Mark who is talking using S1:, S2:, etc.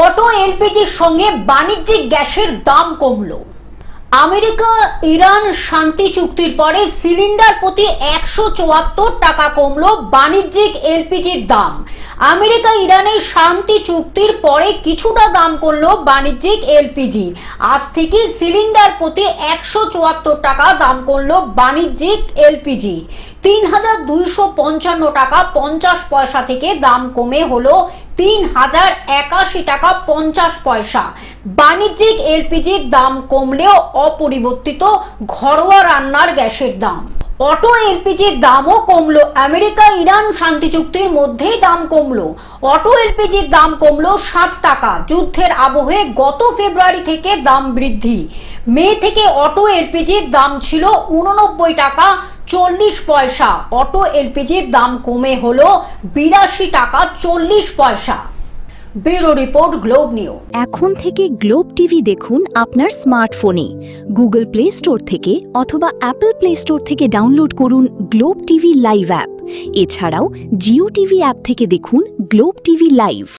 S1: Auto এলপিজির সঙ্গে বাণিজ্যিক গ্যাসের দাম কমলো। আমেরিকা ইরান শান্তি চুক্তির পরে সিলিন্ডার প্রতি 174 টাকা কমলো বাণিজ্যিক এলপিজির দাম। আমেরিকা ইরানের শান্তি চুক্তির পরে কিছুটা দাম কমলো বাণিজ্যিক এলপিজি। আজ থেকে সিলিন্ডার প্রতি 174 টাকা দাম কমলো বাণিজ্যিক এলপিজি। 3255 টাকা 50 পয়সা থেকে দাম কমে হলো 3081 টাকা 50 পয়সা। বাণিজ্যিক এলপিজির দাম কমলেও অপরিবর্তিত ঘরোয়া রান্নার গ্যাসের দাম। অটো এলপিজির দামও কমলো। আমেরিকা ইরান শান্তি চুক্তির মধ্যেই দাম কমলো। অটো এলপিজির দাম কমলো 7 টাকা। যুদ্ধের আবহে গত ফেব্রুয়ারি থেকে দাম বৃদ্ধি। মে থেকে অটো এলপিজির দাম ছিল 89 টাকা 40 পয়সা। অটো এলপিজির দাম কমে হলো 82 টাকা 40 পয়সা। Bureau report, globe news.
S2: এখন থেকে গ্লোব টিভি দেখুন আপনার স্মার্টফোনে। গুগল প্লে স্টোর থেকে অথবা অ্যাপল প্লে স্টোর থেকে ডাউনলোড করুন গ্লোব টিভি লাইভ অ্যাপ। এছাড়াও জিও টিভি অ্যাপ থেকে দেখুন গ্লোব টিভি লাইভ।